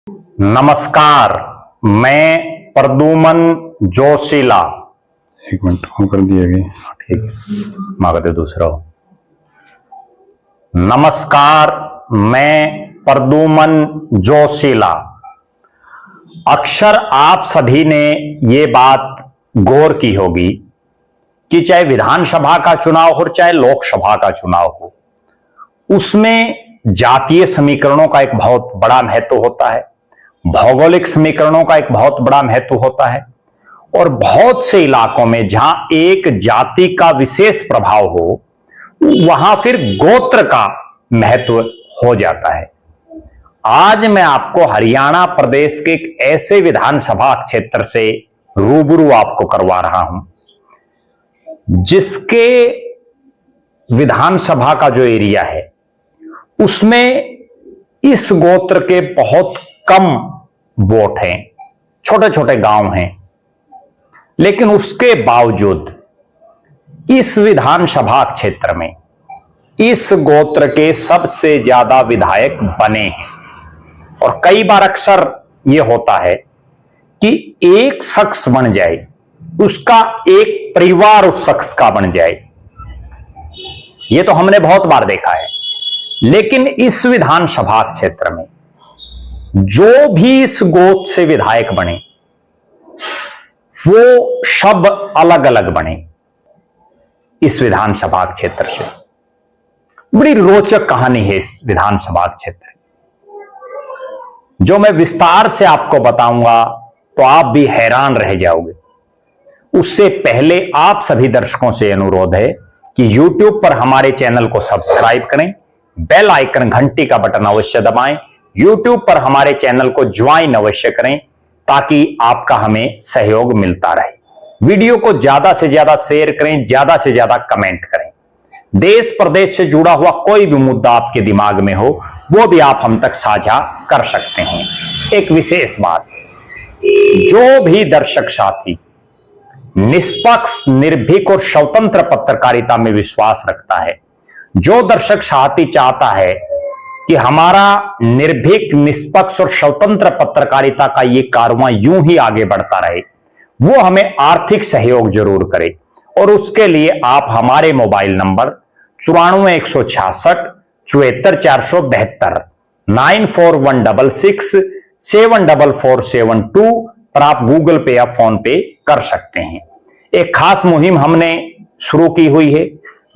नमस्कार, मैं प्रद्युमन जोशीला। एक मिनट ऑन कर दिया गया। ठीक है, मांगते दूसरा हो। नमस्कार, मैं प्रद्युमन जोशीला। अक्सर आप सभी ने ये बात गौर की होगी कि चाहे विधानसभा का चुनाव हो चाहे लोकसभा का चुनाव हो, उसमें जातीय समीकरणों का एक बहुत बड़ा महत्व होता है, भौगोलिक समीकरणों का एक बहुत बड़ा महत्व होता है और बहुत से इलाकों में जहां एक जाति का विशेष प्रभाव हो वहां फिर गोत्र का महत्व हो जाता है। आज मैं आपको हरियाणा प्रदेश के एक ऐसे विधानसभा क्षेत्र से रूबरू आपको करवा रहा हूं जिसके विधानसभा का जो एरिया है उसमें इस गोत्र के बहुत कम वोट हैं, छोटे छोटे गांव हैं, लेकिन उसके बावजूद इस विधानसभा क्षेत्र में इस गोत्र के सबसे ज्यादा विधायक बने हैं। और कई बार अक्सर यह होता है कि एक शख्स बन जाए, उसका एक परिवार उस शख्स का बन जाए, यह तो हमने बहुत बार देखा है। लेकिन इस विधानसभा क्षेत्र में जो भी इस गोत्र से विधायक बने वो सब अलग अलग बने। इस विधानसभा क्षेत्र से बड़ी रोचक कहानी है इस विधानसभा क्षेत्र, जो मैं विस्तार से आपको बताऊंगा तो आप भी हैरान रह जाओगे। उससे पहले आप सभी दर्शकों से अनुरोध है कि YouTube पर हमारे चैनल को सब्सक्राइब करें, बेल आइकन घंटी का बटन अवश्य दबाएं, YouTube पर हमारे चैनल को ज्वाइन अवश्य करें ताकि आपका हमें सहयोग मिलता रहे। वीडियो को ज्यादा से ज्यादा शेयर करें, ज्यादा से ज्यादा कमेंट करें। देश प्रदेश से जुड़ा हुआ कोई भी मुद्दा आपके दिमाग में हो वो भी आप हम तक साझा कर सकते हैं। एक विशेष बात, जो भी दर्शक साथी निष्पक्ष, निर्भीक और स्वतंत्र पत्रकारिता में विश्वास रखता है, जो दर्शक साथी चाहता है कि हमारा निर्भीक, निष्पक्ष और स्वतंत्र पत्रकारिता का ये कारवां यूं ही आगे बढ़ता रहे, वो हमें आर्थिक सहयोग जरूर करे। और उसके लिए आप हमारे मोबाइल नंबर 94 166 74 472 94 166 74472 पर आप गूगल पे या फोन पे कर सकते हैं। एक खास मुहिम हमने शुरू की हुई है।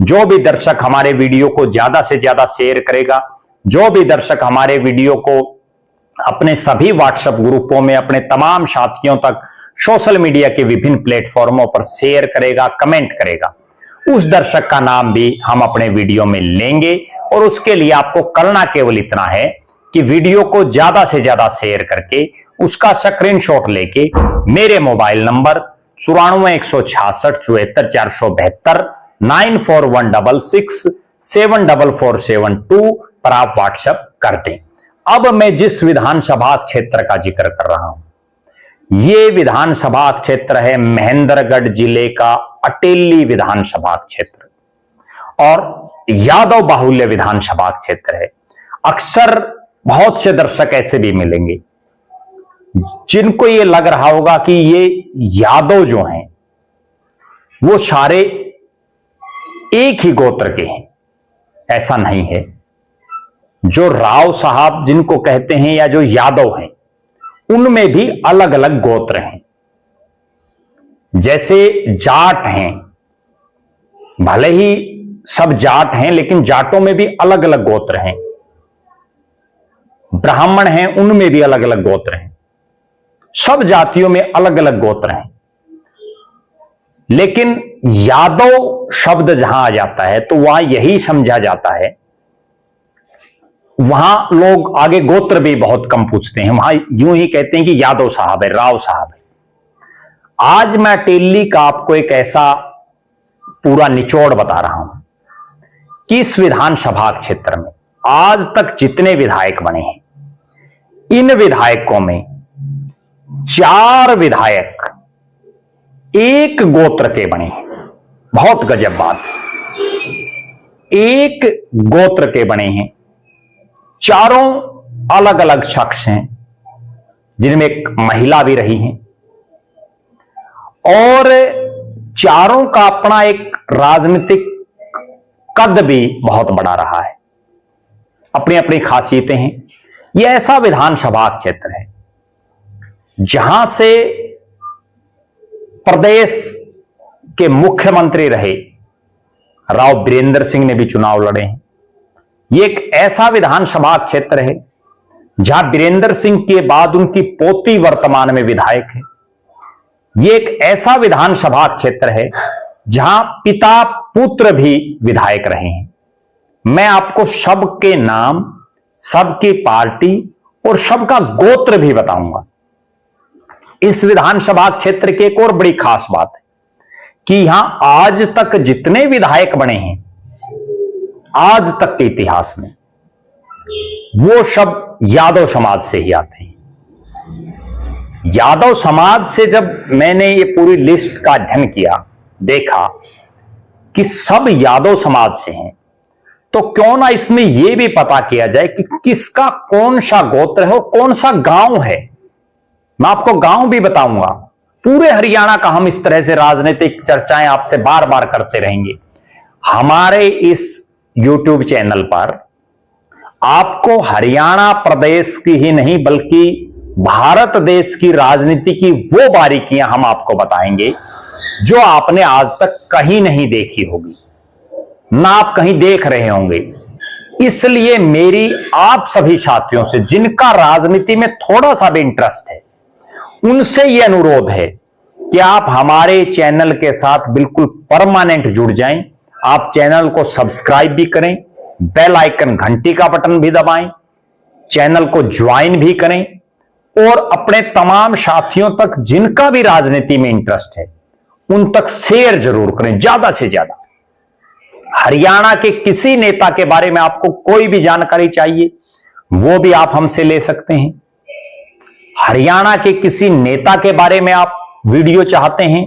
जो भी दर्शक हमारे वीडियो को ज्यादा से ज्यादा शेयर करेगा, जो भी दर्शक हमारे वीडियो को अपने सभी व्हाट्सएप ग्रुपों में अपने तमाम साथियों तक सोशल मीडिया के विभिन्न प्लेटफॉर्मों पर शेयर करेगा, कमेंट करेगा, उस दर्शक का नाम भी हम अपने वीडियो में लेंगे। और उसके लिए आपको करना केवल इतना है कि वीडियो को ज्यादा से ज्यादा शेयर करके उसका स्क्रीनशॉट लेके मेरे मोबाइल नंबर 94 166 74 472 94 166 74472 पर आप व्हाट्सएप कर दें। अब मैं जिस विधानसभा क्षेत्र का जिक्र कर रहा हूं, यह विधानसभा क्षेत्र है महेंद्रगढ़ जिले का अटेली विधानसभा क्षेत्र और यादव बाहुल्य विधानसभा क्षेत्र है। अक्सर बहुत से दर्शक ऐसे भी मिलेंगे जिनको यह लग रहा होगा कि ये यादव जो हैं वो सारे एक ही गोत्र के हैं। ऐसा नहीं है। जो राव साहब जिनको कहते हैं या जो यादव हैं, उनमें भी अलग अलग गोत्र हैं। जैसे जाट हैं, भले ही सब जाट हैं लेकिन जाटों में भी अलग अलग गोत्र हैं। ब्राह्मण हैं, उनमें भी अलग अलग गोत्र हैं। सब जातियों में अलग अलग गोत्र हैं। लेकिन यादव शब्द जहां आ जाता है तो वहां यही समझा जाता है, वहां लोग आगे गोत्र भी बहुत कम पूछते हैं, वहां यूं ही कहते हैं कि यादव साहब है, राव साहब है। आज मैं अटेली का आपको एक ऐसा पूरा निचोड़ बता रहा हूं कि इस विधानसभा क्षेत्र में आज तक जितने विधायक बने हैं, इन विधायकों में 4 विधायक एक गोत्र के बने हैं। बहुत गजब बात, एक गोत्र के बने हैं, चारों अलग अलग शख्स हैं, जिनमें एक महिला भी रही हैं, और चारों का अपना एक राजनीतिक कद भी बहुत बड़ा रहा है, अपनी अपनी खासियतें हैं। यह ऐसा विधानसभा क्षेत्र है जहां से प्रदेश के मुख्यमंत्री रहे राव बीरेंद्र सिंह ने भी चुनाव लड़े हैं। यह एक ऐसा विधानसभा क्षेत्र है जहां बीरेंद्र सिंह के बाद उनकी पोती वर्तमान में विधायक है। यह एक ऐसा विधानसभा क्षेत्र है जहां पिता पुत्र भी विधायक रहे हैं। मैं आपको सबके नाम, सबकी पार्टी और सबका गोत्र भी बताऊंगा। इस विधानसभा क्षेत्र की एक और बड़ी खास बात है कि यहां आज तक जितने विधायक बने हैं, आज तक के इतिहास में, वो सब यादव समाज से ही आते हैं। यादव समाज से जब मैंने ये पूरी लिस्ट का अध्ययन किया, देखा कि सब यादव समाज से हैं, तो क्यों ना इसमें यह भी पता किया जाए कि किसका कौन सा गोत्र है और कौन सा गांव है। मैं आपको गांव भी बताऊंगा। पूरे हरियाणा का हम इस तरह से राजनीतिक चर्चाएं आपसे बार बार करते रहेंगे। हमारे इस YouTube चैनल पर आपको हरियाणा प्रदेश की ही नहीं बल्कि भारत देश की राजनीति की वो बारीकियां हम आपको बताएंगे जो आपने आज तक कहीं नहीं देखी होगी, ना आप कहीं देख रहे होंगे। इसलिए मेरी आप सभी साथियों से जिनका राजनीति में थोड़ा सा भी इंटरेस्ट है, उनसे यह अनुरोध है कि आप हमारे चैनल के साथ बिल्कुल परमानेंट जुड़ जाएं। आप चैनल को सब्सक्राइब भी करें, बेल आइकन घंटी का बटन भी दबाएं, चैनल को ज्वाइन भी करें और अपने तमाम साथियों तक जिनका भी राजनीति में इंटरेस्ट है उन तक शेयर जरूर करें, ज्यादा से ज्यादा। हरियाणा के किसी नेता के बारे में आपको कोई भी जानकारी चाहिए, वो भी आप हमसे ले सकते हैं। हरियाणा के किसी नेता के बारे में आप वीडियो चाहते हैं,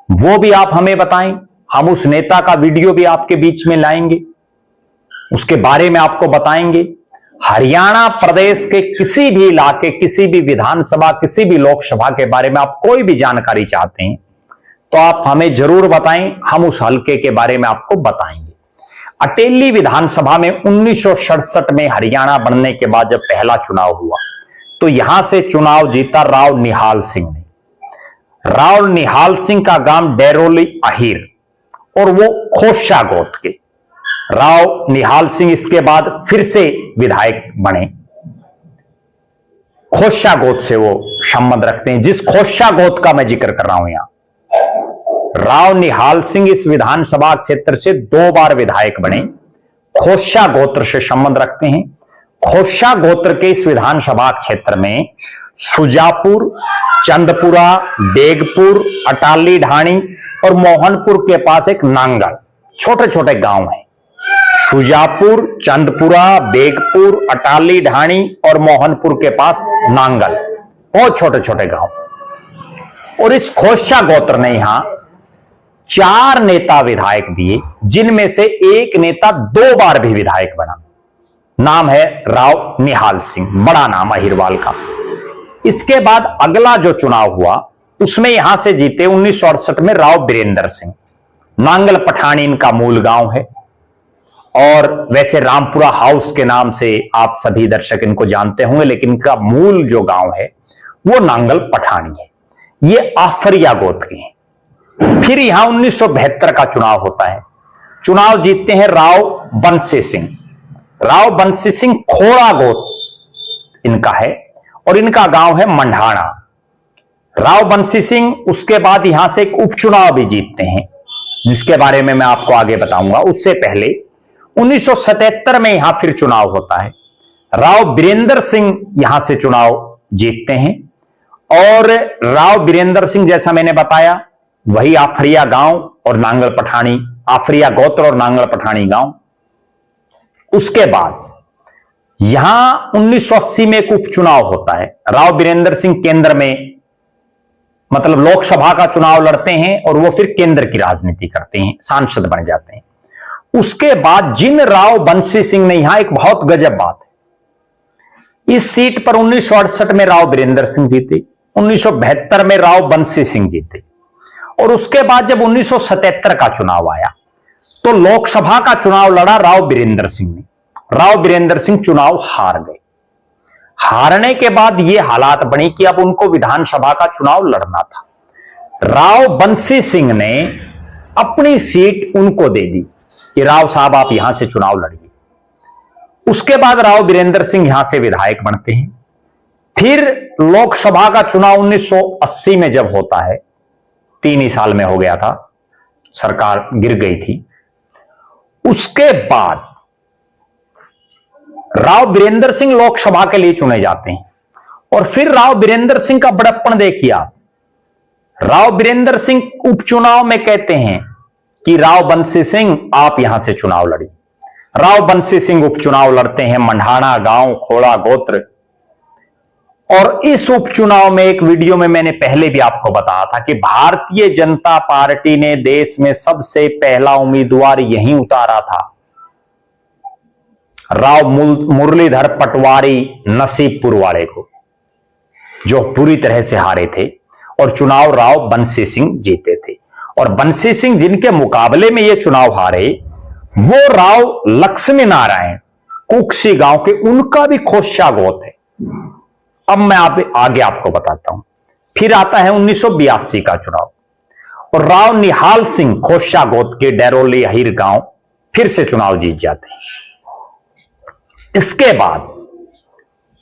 वो भी आप हमें बताएं। हम उस नेता का वीडियो भी आपके बीच में लाएंगे, उसके बारे में आपको बताएंगे। हरियाणा प्रदेश के किसी भी इलाके, किसी भी विधानसभा, किसी भी लोकसभा के बारे में आप कोई भी जानकारी चाहते हैं तो आप हमें जरूर बताएं, हम उस हलके के बारे में आपको बताएंगे। अटेली विधानसभा में 1967 में हरियाणा बनने के बाद जब पहला चुनाव हुआ तो यहां से चुनाव जीता राव निहाल सिंह ने। राव निहाल सिंह का गांव डेरोली अहीर और वो खोशा गोत के। राव निहाल सिंह इसके बाद फिर से विधायक बने। खोशा गोत से वो संबंध रखते हैं, जिस खोशा गोत का मैं जिक्र कर रहा हूं यहां। राव निहाल सिंह इस विधानसभा क्षेत्र से 2 बार विधायक बने, खोशा गोत्र से संबंध रखते हैं। खोशा गोत्र के इस विधानसभा क्षेत्र में सुजापुर, चंदपुरा, बेगपुर, अटाली ढाणी और मोहनपुर के पास एक नांगल, छोटे छोटे गांव हैं। सुजापुर, चंदपुरा, बेगपुर, अटाली ढाणी और मोहनपुर के पास नांगल, बहुत छोटे छोटे गांव। और इस खोशा गोत्र ने यहां 4 नेता विधायक दिए, जिनमें से एक नेता 2 बार भी विधायक बना। नाम है राव निहाल सिंह, बड़ा नाम अहिरवाल का। इसके बाद अगला जो चुनाव हुआ उसमें यहां से जीते 1968 में राव बीरेंद्र सिंह। नांगल पठानी इनका मूल गांव है और वैसे रामपुरा हाउस के नाम से आप सभी दर्शक इनको जानते होंगे, लेकिन इनका मूल जो गांव है वो नांगल पठानी है। ये आफरिया गोत्र के हैं। फिर यहां 1972 का चुनाव होता है। चुनाव जीतते हैं राव बंसी सिंह। राव बंसी सिंह खोड़ा गोत्र इनका है और इनका गांव है मंढाना। राव बंसी सिंह उसके बाद यहां से एक उपचुनाव भी जीतते हैं, जिसके बारे में मैं आपको आगे बताऊंगा। उससे पहले 1977 में यहां फिर चुनाव होता है। राव बीरेंद्र सिंह यहां से चुनाव जीतते हैं और राव बीरेंद्र सिंह, जैसा मैंने बताया, वही आफरिया गांव और नांगल पठानी, आफरिया गोत्र और नांगल पठानी गांव। उसके बाद यहां 1980 में एक उपचुनाव होता है। राव बीरेंद्र सिंह केंद्र में, मतलब लोकसभा का चुनाव लड़ते हैं और वो फिर केंद्र की राजनीति करते हैं, सांसद बन जाते हैं। उसके बाद जिन राव बंसी सिंह ने, यहां एक बहुत गजब बात है, इस सीट पर 1968 में राव वीरेंद्र सिंह जीते, 1972 में राव बंसी सिंह जीते, और उसके बाद जब 1977 का चुनाव आया तो लोकसभा का चुनाव लड़ा राव वीरेंद्र सिंह ने। राव वीरेंद्र सिंह चुनाव हार गए। हारने के बाद यह हालात बनी कि अब उनको विधानसभा का चुनाव लड़ना था। राव बंसी सिंह ने अपनी सीट उनको दे दी कि राव साहब आप यहां से चुनाव लड़िए। उसके बाद राव वीरेंद्र सिंह यहां से विधायक बनते हैं। फिर लोकसभा का चुनाव 1980 में जब होता है, 3 ही साल में हो गया था, सरकार गिर गई थी। उसके बाद राव वीरेंद्र सिंह लोकसभा के लिए चुने जाते हैं। और फिर राव वीरेंद्र सिंह का बड़प्पन देखिए आप। राव वीरेंद्र सिंह उपचुनाव में कहते हैं कि राव बंसी सिंह आप यहां से चुनाव लड़िए। राव बंसी सिंह उपचुनाव लड़ते हैं मंढाना गांव खोड़ा गोत्र। और इस उपचुनाव में एक वीडियो में मैंने पहले भी आपको बताया था कि भारतीय जनता पार्टी ने देश में सबसे पहला उम्मीदवार यहीं उतारा था, राव मुरलीधर पटवारी नसीबपुर वाले को, जो पूरी तरह से हारे थे। और चुनाव राव बंसी सिंह जीते थे। और बंसी सिंह जिनके मुकाबले में यह चुनाव हारे वो राव लक्ष्मी नारायण कुक्सी गांव के, उनका भी खोस्या गोत है। अब मैं आगे आपको बताता हूं। फिर आता है 1982 का चुनाव और राव निहाल सिंह खोस्या गोत के डेरोली अहिर गांव फिर से चुनाव जीत जाते हैं। इसके बाद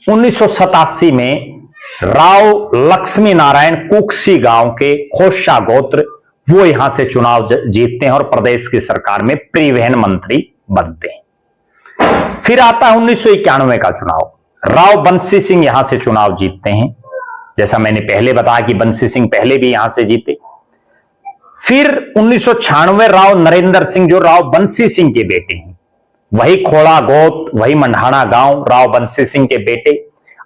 1987 में राव लक्ष्मी नारायण कुक्सी गांव के खोस्या गोत्र वो यहां से चुनाव जीतते हैं और प्रदेश की सरकार में परिवहन मंत्री बनते हैं। फिर आता है 1991 का चुनाव। राव बंसी सिंह यहां से चुनाव जीतते हैं। जैसा मैंने पहले बताया कि बंसी सिंह पहले भी यहां से जीते। फिर 1996 राव नरेंद्र सिंह जो राव बंसी सिंह के बेटे हैं, वही खोड़ा गोत, वही मंढाना गांव, राव बंसी सिंह के बेटे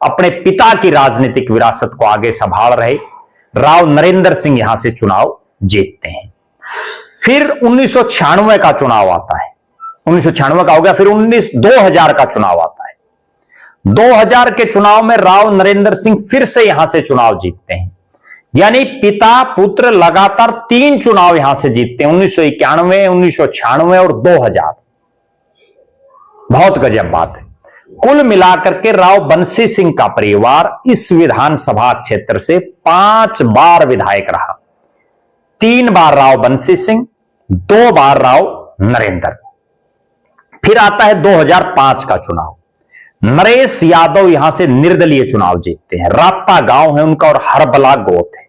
अपने पिता की राजनीतिक विरासत को आगे संभाल रहे राव नरेंद्र सिंह यहां से चुनाव जीतते हैं। फिर 1996 का चुनाव आता है। 1996 का हो गया। फिर 2000 का चुनाव आता है। 2000 के चुनाव में राव नरेंद्र सिंह फिर से यहां से चुनाव जीतते हैं। यानी पिता पुत्र लगातार 3 चुनाव यहां से जीतते हैं, 1991, 1996 और 2000। बहुत गजब बात है। कुल मिलाकर के राव बंसी सिंह का परिवार इस विधानसभा क्षेत्र से 5 बार विधायक रहा। 3 बार राव बंसी सिंह, 2 बार राव नरेंद्र। फिर आता है 2005 का चुनाव। नरेश यादव यहां से निर्दलीय चुनाव जीतते हैं। राता गांव है उनका और हरबला गोत है।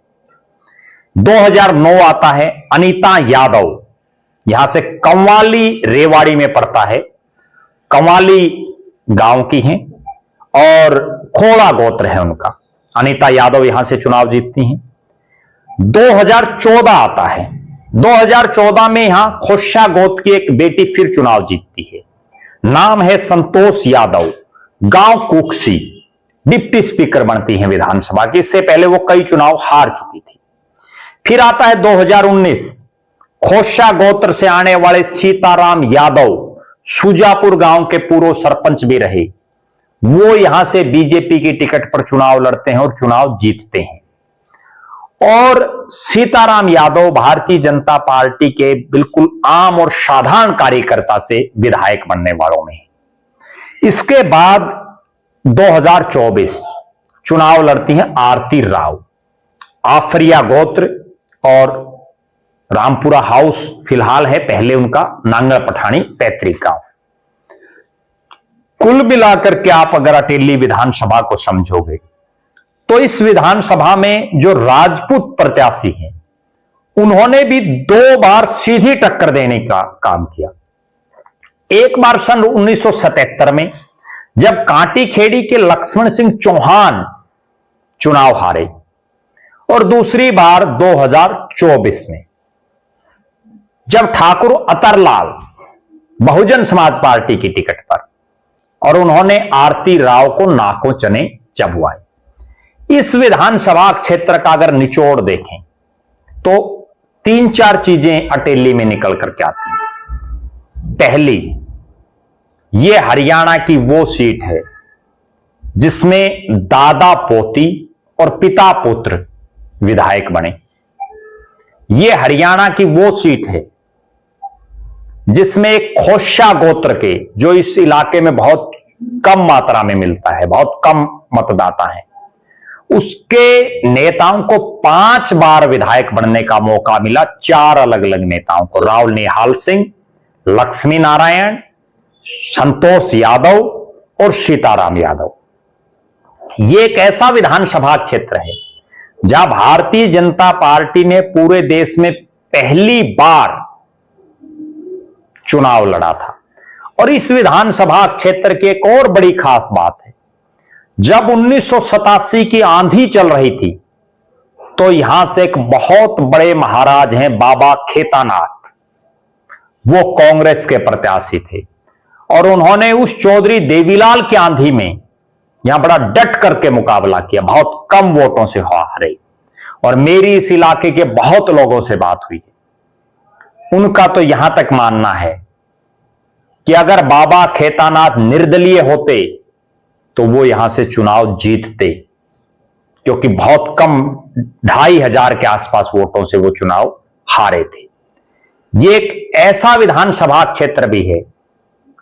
2009 आता है। अनीता यादव यहां से कंवाली रेवाड़ी में पड़ता है, कंवाली गांव की हैं और खोड़ा गोत्र है उनका। अनीता यादव यहां से चुनाव जीतती हैं। 2014 आता है। 2014 में यहां खोस्या गोत की एक बेटी फिर चुनाव जीतती है। नाम है संतोष यादव, गांव कुक्सी। डिप्टी स्पीकर बनती हैं विधानसभा की। इससे पहले वो कई चुनाव हार चुकी थी। फिर आता है 2019। खोस्या गोत्र से आने वाले सीताराम यादव सुजापुर गांव के पूर्व सरपंच भी रहे, वो यहां से बीजेपी की टिकट पर चुनाव लड़ते हैं और चुनाव जीतते हैं। और सीताराम यादव भारतीय जनता पार्टी के बिल्कुल आम और साधारण कार्यकर्ता से विधायक बनने वालों में है। इसके बाद 2024 चुनाव लड़ती हैं आरती राव, आफरिया गोत्र और रामपुरा हाउस फिलहाल है, पहले उनका नांगल पठानी पैतृक गांव। कुल मिलाकर के आप अगर अटेली विधानसभा को समझोगे तो इस विधानसभा में जो राजपूत प्रत्याशी हैं उन्होंने भी 2 बार सीधी टक्कर देने का काम किया। एक बार सन 1977 में जब कांटी खेड़ी के लक्ष्मण सिंह चौहान चुनाव हारे और दूसरी बार 2024 में जब ठाकुर अतरलाल बहुजन समाज पार्टी की टिकट पर और उन्होंने आरती राव को नाकों चने चबवाए। इस विधानसभा क्षेत्र का अगर निचोड़ देखें तो 3-4 चीजें अटेली में निकल करके आती हैं। पहली, यह हरियाणा की वो सीट है जिसमें दादा पोती और पिता पुत्र विधायक बने। यह हरियाणा की वो सीट है जिसमें एक खोशा गोत्र के, जो इस इलाके में बहुत कम मात्रा में मिलता है, बहुत कम मतदाता है, उसके नेताओं को 5 बार विधायक बनने का मौका मिला। 4 अलग अलग नेताओं को, राव निहाल सिंह, लक्ष्मी नारायण, संतोष यादव और सीताराम यादव। यह एक ऐसा विधानसभा क्षेत्र है जहां भारतीय जनता पार्टी ने पूरे देश में पहली बार चुनाव लड़ा था। और इस विधानसभा क्षेत्र की एक और बड़ी खास बात है, जब 1987 की आंधी चल रही थी तो यहां से एक बहुत बड़े महाराज हैं बाबा खेतानाथ, वो कांग्रेस के प्रत्याशी थे और उन्होंने उस चौधरी देवीलाल की आंधी में यहां बड़ा डट करके मुकाबला किया, बहुत कम वोटों से हारे। और मेरी इस इलाके के बहुत लोगों से बात हुई, उनका तो यहां तक मानना है कि अगर बाबा खेतानाथ निर्दलीय होते तो वो यहां से चुनाव जीतते, क्योंकि बहुत कम 2500 के आसपास वोटों से वो चुनाव हारे थे। ये एक ऐसा विधानसभा क्षेत्र भी है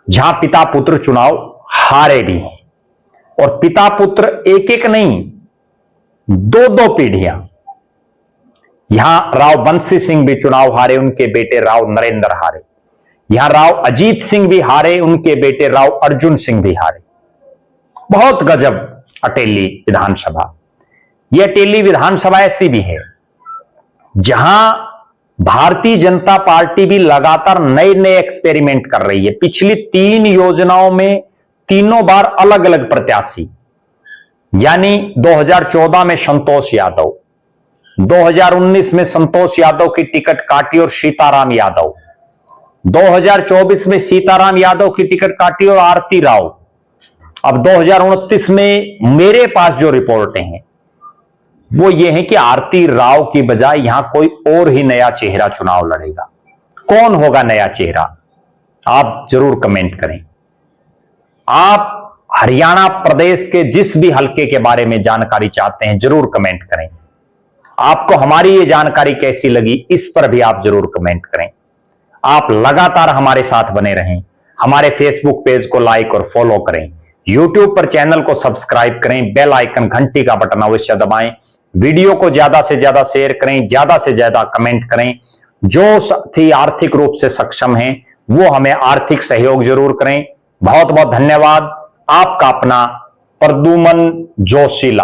जहां पिता पुत्र चुनाव हारे भी हैं, और पिता पुत्र एक एक नहीं, 2-2 पीढ़ियां। यहां राव बंसी सिंह भी चुनाव हारे, उनके बेटे राव नरेंद्र हारे। यहां राव अजीत सिंह भी हारे, उनके बेटे राव अर्जुन सिंह भी हारे। बहुत गजब अटेली विधानसभा। यह अटेली विधानसभा ऐसी भी है जहां भारतीय जनता पार्टी भी लगातार नए नए एक्सपेरिमेंट कर रही है। पिछली 3 योजनाओं में तीनों बार अलग अलग प्रत्याशी, यानी 2014 में संतोष यादव, 2019 में संतोष यादव की टिकट काटी और सीताराम यादव, 2024 में सीताराम यादव की टिकट काटी और आरती राव। अब 2029 में मेरे पास जो रिपोर्टें हैं वो ये है कि आरती राव की बजाय यहां कोई और ही नया चेहरा चुनाव लड़ेगा। कौन होगा नया चेहरा, आप जरूर कमेंट करें। आप हरियाणा प्रदेश के जिस भी हलके के बारे में जानकारी चाहते हैं जरूर कमेंट करें। आपको हमारी ये जानकारी कैसी लगी, इस पर भी आप जरूर कमेंट करें। आप लगातार हमारे साथ बने रहें। हमारे फेसबुक पेज को लाइक और फॉलो करें, यूट्यूब पर चैनल को सब्सक्राइब करें, बेल आइकन घंटी का बटन अवश्य दबाएं, वीडियो को ज्यादा से ज्यादा शेयर करें, ज्यादा से ज्यादा कमेंट करें। जो साथी आर्थिक रूप से सक्षम हैं वो हमें आर्थिक सहयोग जरूर करें। बहुत बहुत धन्यवाद। आपका अपना प्रद्युमन जोशीला।